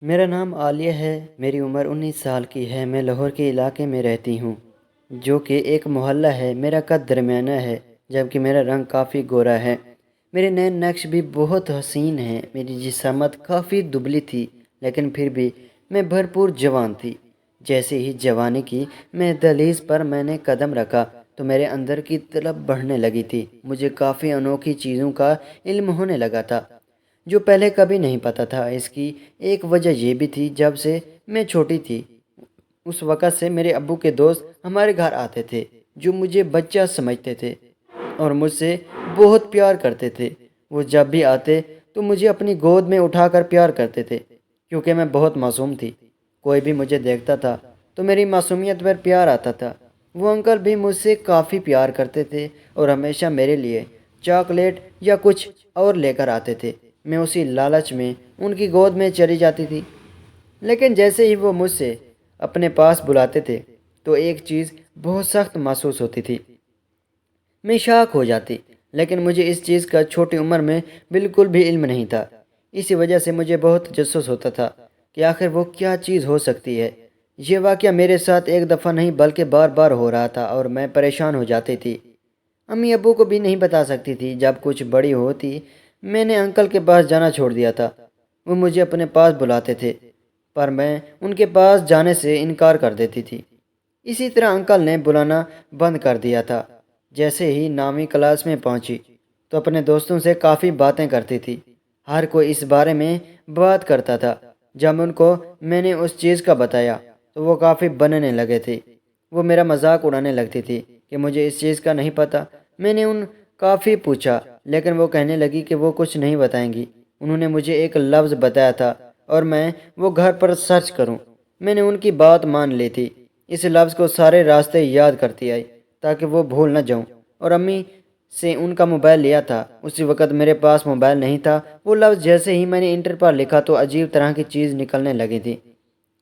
میرا نام عالیہ ہے۔ میری عمر 19 سال کی ہے۔ میں لاہور کے علاقے میں رہتی ہوں، جو کہ ایک محلہ ہے۔ میرا قد درمیانہ ہے، جبکہ میرا رنگ کافی گورا ہے۔ میرے نئے نقش بھی بہت حسین ہیں۔ میری جسامت کافی دبلی تھی، لیکن پھر بھی میں بھرپور جوان تھی۔ جیسے ہی جوانی کی میں دہلیز پر میں نے قدم رکھا تو میرے اندر کی طلب بڑھنے لگی تھی۔ مجھے کافی انوکھی چیزوں کا علم ہونے لگا تھا، جو پہلے کبھی نہیں پتا تھا۔ اس کی ایک وجہ یہ بھی تھی، جب سے میں چھوٹی تھی اس وقت سے میرے ابو کے دوست ہمارے گھر آتے تھے، جو مجھے بچہ سمجھتے تھے اور مجھ سے بہت پیار کرتے تھے۔ وہ جب بھی آتے تو مجھے اپنی گود میں اٹھا کر پیار کرتے تھے، کیونکہ میں بہت معصوم تھی۔ کوئی بھی مجھے دیکھتا تھا تو میری معصومیت پر پیار آتا تھا۔ وہ انکل بھی مجھ سے کافی پیار کرتے تھے اور ہمیشہ میرے لیے چاکلیٹ یا کچھ اور لے کر آتے تھے۔ میں اسی لالچ میں ان کی گود میں چلی جاتی تھی، لیکن جیسے ہی وہ مجھ سے اپنے پاس بلاتے تھے تو ایک چیز بہت سخت محسوس ہوتی تھی۔ میں شاک ہو جاتی، لیکن مجھے اس چیز کا چھوٹی عمر میں بالکل بھی علم نہیں تھا۔ اسی وجہ سے مجھے بہت تجسس ہوتا تھا کہ آخر وہ کیا چیز ہو سکتی ہے۔ یہ واقعہ میرے ساتھ ایک دفعہ نہیں بلکہ بار بار ہو رہا تھا اور میں پریشان ہو جاتی تھی۔ امی ابو کو بھی نہیں بتا سکتی تھی۔ جب کچھ بڑی ہوتی میں نے انکل کے پاس جانا چھوڑ دیا تھا۔ وہ مجھے اپنے پاس بلاتے تھے، پر میں ان کے پاس جانے سے انکار کر دیتی تھی۔ اسی طرح انکل نے بلانا بند کر دیا تھا۔ جیسے ہی 9ویں کلاس میں پہنچی تو اپنے دوستوں سے کافی باتیں کرتی تھی۔ ہر کوئی اس بارے میں بات کرتا تھا۔ جب ان کو میں نے اس چیز کا بتایا تو وہ کافی بننے لگے تھے۔ وہ میرا مذاق اڑانے لگتی تھی کہ مجھے اس چیز کا نہیں پتہ۔ میں نے ان کافی پوچھا، لیکن وہ کہنے لگی کہ وہ کچھ نہیں بتائیں گی۔ انہوں نے مجھے ایک لفظ بتایا تھا اور میں وہ گھر پر سرچ کروں۔ میں نے ان کی بات مان لی تھی۔ اس لفظ کو سارے راستے یاد کرتی آئی تاکہ وہ بھول نہ جاؤں، اور امی سے ان کا موبائل لیا تھا۔ اسی وقت میرے پاس موبائل نہیں تھا۔ وہ لفظ جیسے ہی میں نے انٹر پر لکھا تو عجیب طرح کی چیز نکلنے لگی تھی،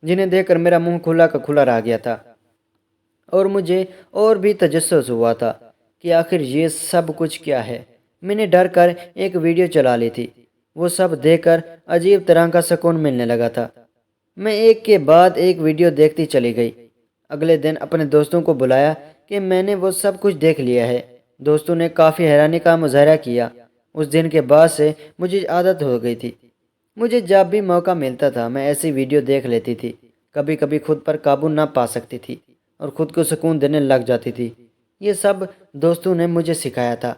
جنہیں دیکھ کر میرا منہ کھلا کا کھلا رہ گیا تھا، اور مجھے اور بھی تجسس ہوا تھا کہ آخر یہ سب کچھ کیا ہے۔ میں نے ڈر کر ایک ویڈیو چلا لی تھی۔ وہ سب دیکھ کر عجیب طرح کا سکون ملنے لگا تھا۔ میں ایک کے بعد ایک ویڈیو دیکھتی چلی گئی۔ اگلے دن اپنے دوستوں کو بلایا کہ میں نے وہ سب کچھ دیکھ لیا ہے۔ دوستوں نے کافی حیرانی کا مظاہرہ کیا۔ اس دن کے بعد سے مجھے عادت ہو گئی تھی۔ مجھے جب بھی موقع ملتا تھا میں ایسی ویڈیو دیکھ لیتی تھی۔ کبھی کبھی خود پر قابو نہ پا سکتی تھی اور خود کو سکون دینے لگ جاتی تھی۔ یہ سب دوستوں نے مجھے سکھایا تھا،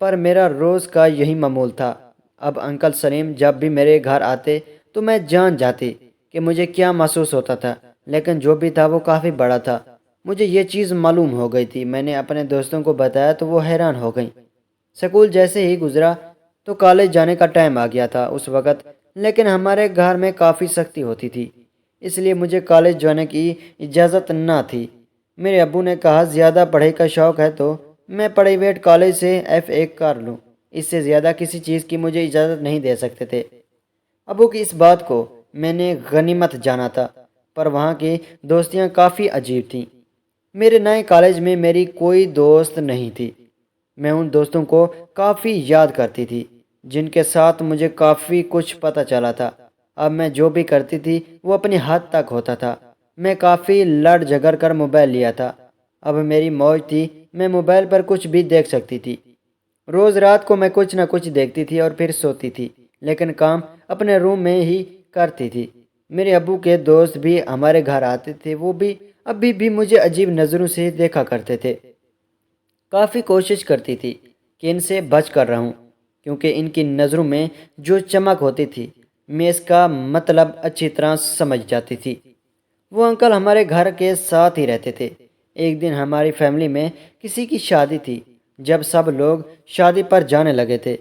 پر میرا روز کا یہی معمول تھا۔ اب انکل سلیم جب بھی میرے گھر آتے تو میں جان جاتی کہ مجھے کیا محسوس ہوتا تھا، لیکن جو بھی تھا وہ کافی بڑا تھا۔ مجھے یہ چیز معلوم ہو گئی تھی۔ میں نے اپنے دوستوں کو بتایا تو وہ حیران ہو گئیں۔ سکول جیسے ہی گزرا تو کالج جانے کا ٹائم آ گیا تھا اس وقت، لیکن ہمارے گھر میں کافی سختی ہوتی تھی، اس لیے مجھے کالج جانے کی اجازت نہ تھی۔ میرے ابو نے کہا زیادہ پڑھائی کا شوق ہے تو میں پرائیویٹ کالج سے FA کر لوں، اس سے زیادہ کسی چیز کی مجھے اجازت نہیں دے سکتے تھے۔ ابو کی اس بات کو میں نے غنیمت جانا تھا، پر وہاں کی دوستیاں کافی عجیب تھیں۔ میرے نئے کالج میں میری کوئی دوست نہیں تھی۔ میں ان دوستوں کو کافی یاد کرتی تھی، جن کے ساتھ مجھے کافی کچھ پتہ چلا تھا۔ اب میں جو بھی کرتی تھی وہ اپنی حد تک ہوتا تھا۔ میں کافی لڑ جھگڑ کر موبائل لیا تھا۔ اب میری موج تھی، میں موبائل پر کچھ بھی دیکھ سکتی تھی۔ روز رات کو میں کچھ نہ کچھ دیکھتی تھی اور پھر سوتی تھی، لیکن کام اپنے روم میں ہی کرتی تھی۔ میرے ابو کے دوست بھی ہمارے گھر آتے تھے۔ وہ بھی ابھی بھی مجھے عجیب نظروں سے دیکھا کرتے تھے۔ کافی کوشش کرتی تھی کہ ان سے بچ کر رہوں، کیونکہ ان کی نظروں میں جو چمک ہوتی تھی میں اس کا مطلب اچھی طرح سمجھ جاتی تھی۔ وہ انکل ہمارے گھر کے ساتھ ہی رہتے تھے۔ ایک دن ہماری فیملی میں کسی کی شادی تھی۔ جب سب لوگ شادی پر جانے لگے تھے،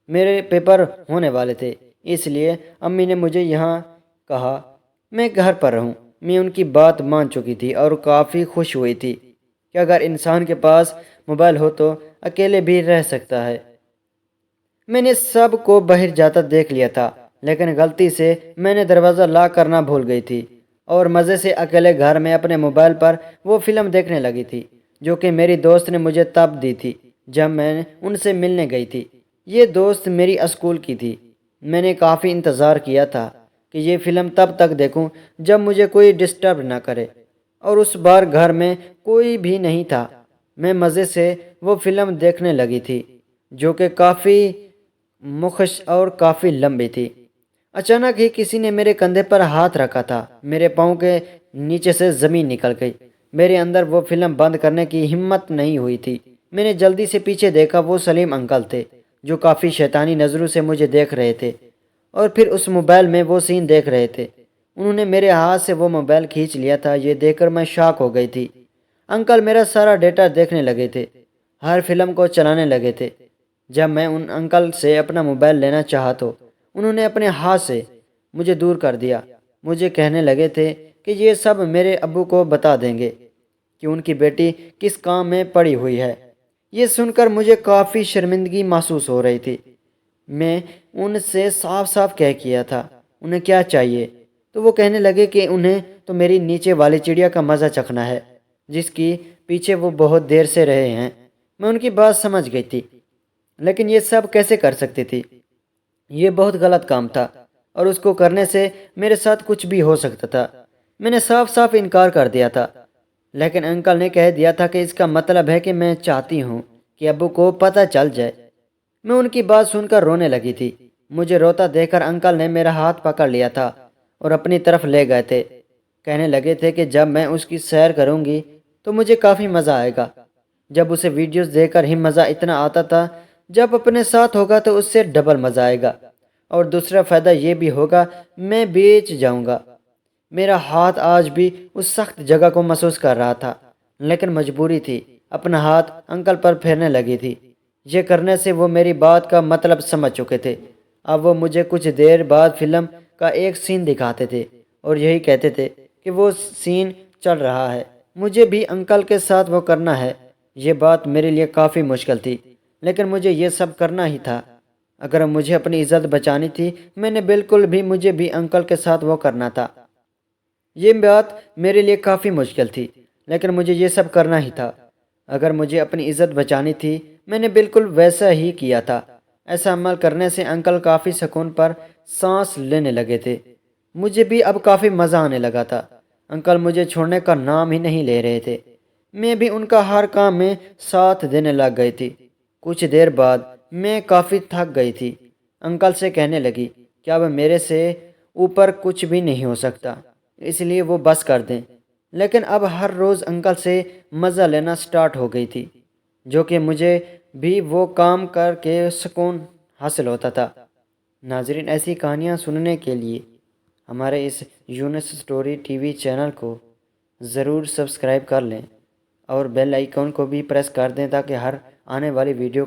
میرے پیپر ہونے والے تھے، اس لیے امی نے مجھے یہاں کہا میں گھر پر رہوں۔ میں ان کی بات مان چکی تھی اور کافی خوش ہوئی تھی کہ اگر انسان کے پاس موبائل ہو تو اکیلے بھی رہ سکتا ہے۔ میں نے سب کو باہر جاتا دیکھ لیا تھا، لیکن غلطی سے میں نے دروازہ لاک کرنا بھول گئی تھی اور مزے سے اکیلے گھر میں اپنے موبائل پر وہ فلم دیکھنے لگی تھی، جو کہ میری دوست نے مجھے تب دی تھی جب میں ان سے ملنے گئی تھی۔ یہ دوست میری اسکول کی تھی۔ میں نے کافی انتظار کیا تھا کہ یہ فلم تب تک دیکھوں جب مجھے کوئی ڈسٹرب نہ کرے، اور اس بار گھر میں کوئی بھی نہیں تھا۔ میں مزے سے وہ فلم دیکھنے لگی تھی، جو کہ کافی مخش اور کافی لمبی تھی۔ اچانک ہی کسی نے میرے کندھے پر ہاتھ رکھا تھا، میرے پاؤں کے نیچے سے زمین نکل گئی۔ میرے اندر وہ فلم بند کرنے کی ہمت نہیں ہوئی تھی۔ میں نے جلدی سے پیچھے دیکھا، وہ سلیم انکل تھے، جو کافی شیطانی نظروں سے مجھے دیکھ رہے تھے، اور پھر اس موبائل میں وہ سین دیکھ رہے تھے۔ انہوں نے میرے ہاتھ سے وہ موبائل کھینچ لیا تھا۔ یہ دیکھ کر میں شاک ہو گئی تھی۔ انکل میرا سارا ڈیٹا دیکھنے لگے تھے، ہر فلم کو چلانے لگے تھے۔ جب میں ان انکل سے اپنا موبائل لینا چاہا تو انہوں نے اپنے ہاتھ سے مجھے دور کر دیا۔ مجھے کہنے لگے تھے کہ یہ سب میرے ابو کو بتا دیں گے کہ ان کی بیٹی کس کام میں پڑی ہوئی ہے۔ یہ سن کر مجھے کافی شرمندگی محسوس ہو رہی تھی۔ میں ان سے صاف صاف کہہ کیا تھا انہیں کیا چاہیے، تو وہ کہنے لگے کہ انہیں تو میری نیچے والی چڑیا کا مزہ چکھنا ہے، جس کی پیچھے وہ بہت دیر سے رہے ہیں۔ میں ان کی بات سمجھ گئی تھی، لیکن یہ سب کیسے کر سکتی تھی؟ یہ بہت غلط کام تھا، اور اس کو کرنے سے میرے ساتھ کچھ بھی ہو سکتا تھا۔ میں نے صاف صاف انکار کر دیا تھا، لیکن انکل نے کہہ دیا تھا کہ اس کا مطلب ہے کہ میں چاہتی ہوں کہ ابو کو پتہ چل جائے۔ میں ان کی بات سن کر رونے لگی تھی۔ مجھے روتا دیکھ کر انکل نے میرا ہاتھ پکڑ لیا تھا اور اپنی طرف لے گئے تھے۔ کہنے لگے تھے کہ جب میں اس کی سیر کروں گی تو مجھے کافی مزہ آئے گا۔ جب اسے ویڈیوز دیکھ کر ہی مزہ اتنا آتا تھا، جب اپنے ساتھ ہوگا تو اس سے ڈبل مزہ آئے گا، اور دوسرا فائدہ یہ بھی ہوگا، میں بیچ جاؤں گا۔ میرا ہاتھ آج بھی اس سخت جگہ کو محسوس کر رہا تھا، لیکن مجبوری تھی۔ اپنا ہاتھ انکل پر پھیرنے لگی تھی۔ یہ کرنے سے وہ میری بات کا مطلب سمجھ چکے تھے۔ اب وہ مجھے کچھ دیر بعد فلم کا ایک سین دکھاتے تھے اور یہی کہتے تھے کہ وہ سین چل رہا ہے، مجھے بھی انکل کے ساتھ وہ کرنا ہے۔ یہ بات میرے لیے کافی مشکل تھی، لیکن مجھے یہ سب کرنا ہی تھا۔ اگر مجھے اپنی عزت بچانی تھی، مجھے بھی انکل کے ساتھ وہ کرنا تھا۔ یہ بات میرے لیے کافی مشکل تھی، لیکن مجھے یہ سب کرنا ہی تھا۔ اگر مجھے اپنی عزت بچانی تھی، میں نے بالکل ویسا ہی کیا تھا۔ ایسا عمل کرنے سے انکل کافی سکون پر سانس لینے لگے تھے۔ مجھے بھی اب کافی مزہ آنے لگا تھا۔ انکل مجھے چھوڑنے کا نام ہی نہیں لے رہے تھے۔ میں بھی ان کا ہر کام میں ساتھ دینے لگ گئی تھی۔ کچھ دیر بعد میں کافی تھک گئی تھی۔ انکل سے کہنے لگی کہ اب میرے سے اوپر کچھ بھی نہیں ہو سکتا، اس لیے وہ بس کر دیں۔ لیکن اب ہر روز انکل سے مزہ لینا سٹارٹ ہو گئی تھی، جو کہ مجھے بھی وہ کام کر کے سکون حاصل ہوتا تھا۔ ناظرین، ایسی کہانیاں سننے کے لیے ہمارے اس یونس سٹوری ٹی وی چینل کو ضرور سبسکرائب کر لیں، اور بیل آئیکن کو بھی پریس کر دیں تاکہ ہر آنے والی ویڈیو